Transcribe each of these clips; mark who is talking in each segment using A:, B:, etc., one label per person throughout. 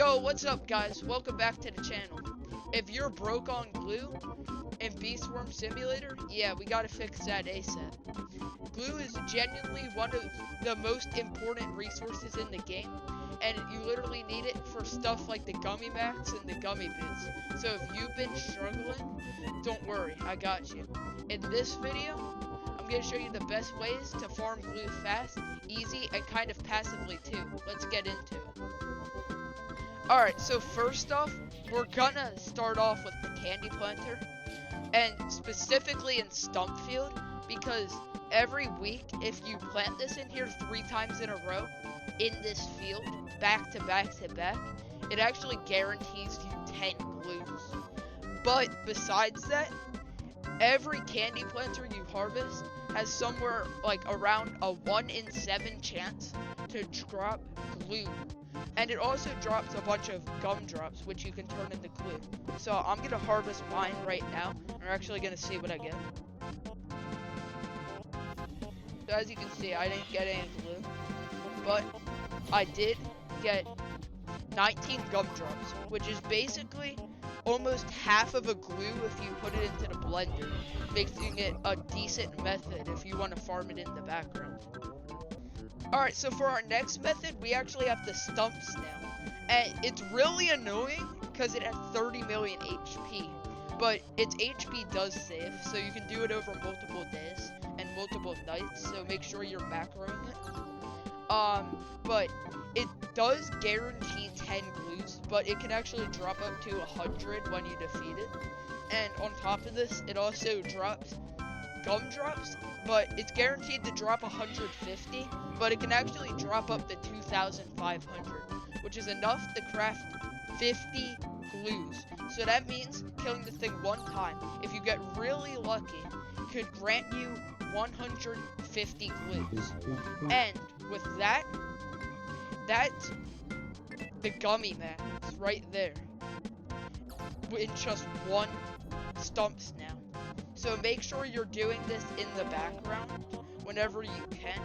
A: Yo, what's up guys? Welcome back to the channel. If you're broke on glue in Beastworm Simulator, yeah, we gotta fix that ASAP. Glue is genuinely one of the most important resources in the game, and you literally need it for stuff like the gummy mats and the gummy bits. So if you've been struggling, don't worry, I got you. In this video, I'm gonna show you the best ways to farm glue fast, easy, and kind of passively too. Let's get into it. Alright, so first off, we're gonna start off with the candy planter, and specifically in stump field, because every week, if you plant this in here 3 times in a row, in this field, back to back to back, it actually guarantees you 10 glues. But besides that, every candy planter you harvest has somewhere like around a 1 in 7 chance to drop glue. And it also drops a bunch of gumdrops, which you can turn into glue. So I'm gonna harvest mine right now, and we're actually gonna see what I get. So as you can see, I didn't get any glue, but I did get 19 gumdrops, which is basically almost half of a glue if you put it into the blender, making it a decent method if you want to farm it in the background. Alright, so for our next method, we actually have the stump snail. And it's really annoying because it has 30 million HP. But its HP does save, so you can do it over multiple days and multiple nights, so make sure you're macroing it. But it does guarantee 10 glues, but it can actually drop up to 100 when you defeat it. And on top of this, it also drops gumdrops, but it's guaranteed to drop 150, but it can actually drop up to 2,500, which is enough to craft 50 glues. So that means killing the thing one time, if you get really lucky, could grant you 150 glues. And with that, that's the gummy mats right there, in just one stump snail. So make sure you're doing this in the background whenever you can,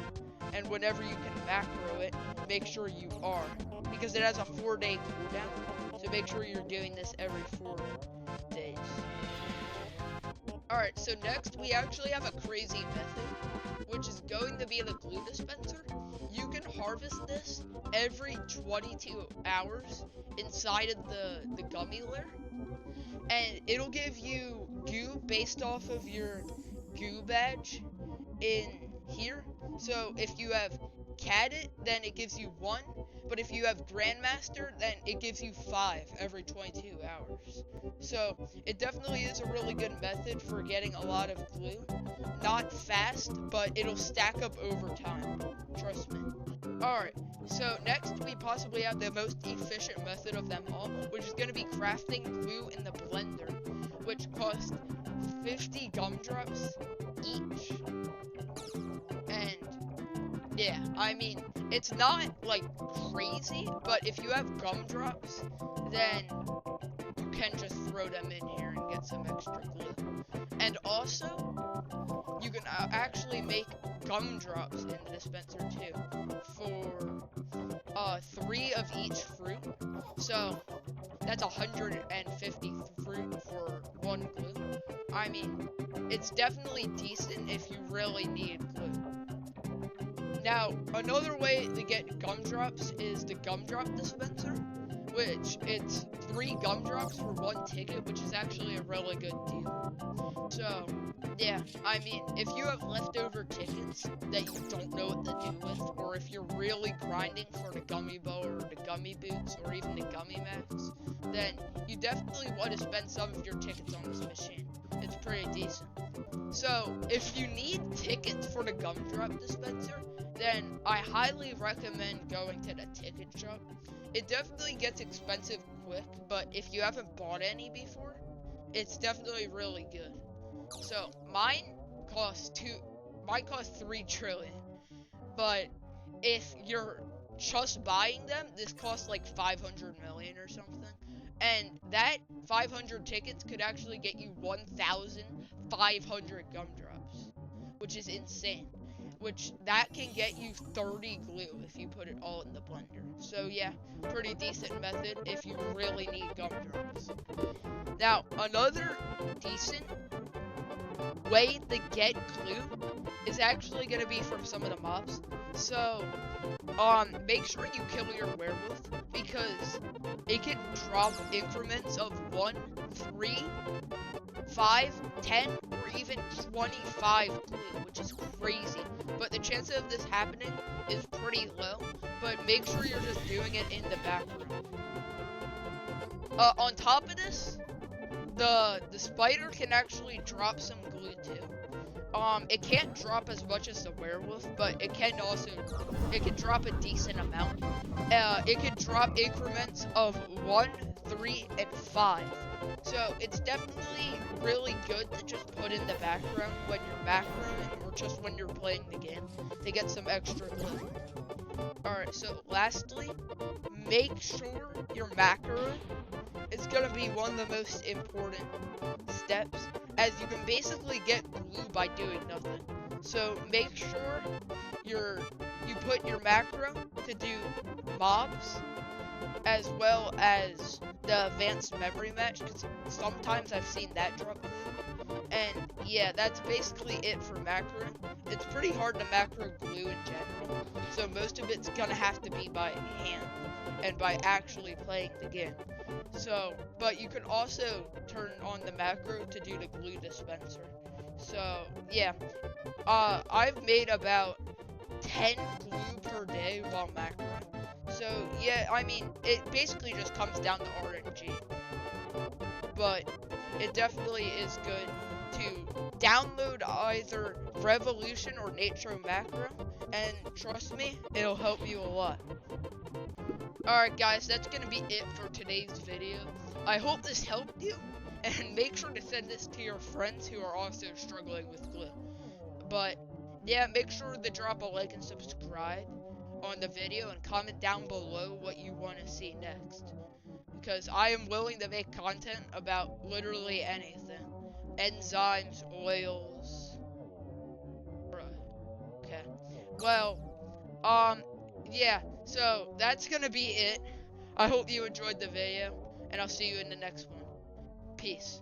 A: and whenever you can macro it, make sure you are, because it has a 4-day cooldown, so make sure you're doing this every 4 days. Alright, so next we actually have a crazy method, which is going to be the glue dispenser. You can harvest this every 22 hours inside of the gummy lair, and it'll give you goo based off of your goo badge in here. So if you have Cadet, then it gives you 1, but if you have Grandmaster, then it gives you 5 every 22 hours. So it definitely is a really good method for getting a lot of glue. Not fast, but it'll stack up over time. Trust me. Alright, so next we possibly have the most efficient method of them all, which is going to be crafting glue in the blender, which costs 50 gumdrops each. And yeah, I mean, it's not like crazy, but if you have gumdrops, then you can just throw them in here and get some extra glue. And also, you can actually make gumdrops in the dispenser too, for 3 of each fruit. So that's 150 fruit for 1 glue. I mean, it's definitely decent if you really need glue. Now, another way to get gumdrops is the gumdrop dispenser, which it's 3 gumdrops for 1 ticket, which is actually a really good deal. So, yeah, I mean, if you have leftover tickets that you don't know what to do with, or if you're really grinding for the gummy bow or the gummy boots or even the gummy mats, then you definitely want to spend some of your tickets on this machine. It's pretty decent. So, if you need tickets for the gumdrop dispenser, then I highly recommend going to the ticket shop. It definitely gets expensive quick, but if you haven't bought any before, it's definitely really good. So, mine costs 3 trillion, but if you're just buying them, this costs like 500 million or something. And that 500 tickets could actually get you 1,500 gumdrops, which is insane. which that can get you 30 glue if you put it all in the blender. So yeah, pretty decent method if you really need gumdrops. Now, another decent way to get glue is actually going to be from some of the mobs. So, make sure you kill your werewolf, because it can drop increments of 1, 3, 5, 10, or even 25 glue, which is crazy. But the chance of this happening is pretty low, but make sure you're just doing it in the background. On top of this, the spider can actually drop some glue too. It can't drop as much as the werewolf, but it can drop a decent amount. It can drop increments of 1, 3, and 5. So it's definitely really good to just put in the background when you're macroing, or just when you're playing the game, to get some extra glue. Alright, so lastly, make sure your macro is gonna be one of the most important steps, as you can basically get glue by doing nothing. So make sure you put your macro to do mobs, as well as the advanced memory match, because sometimes I've seen that drop glue. And yeah, that's basically it for macro. It's pretty hard to macro glue in general, so most of it's gonna have to be by hand and by actually playing the game. So, but you can also turn on the macro to do the glue dispenser. So, yeah. I've made about 10 glue per day while macroing. So, yeah, I mean, it basically just comes down to RNG. But it definitely is good to download either Revolution or Nitro Macro, and trust me, it'll help you a lot. Alright guys, that's gonna be it for today's video. I hope this helped you, and make sure to send this to your friends who are also struggling with glue. But yeah, make sure to drop a like and subscribe on the video, and comment down below what you want to see next, because I am willing to make content about literally anything. Enzymes, oils. Right. Okay. Well, yeah, so that's gonna be it. I hope you enjoyed the video, and I'll see you in the next one. Peace.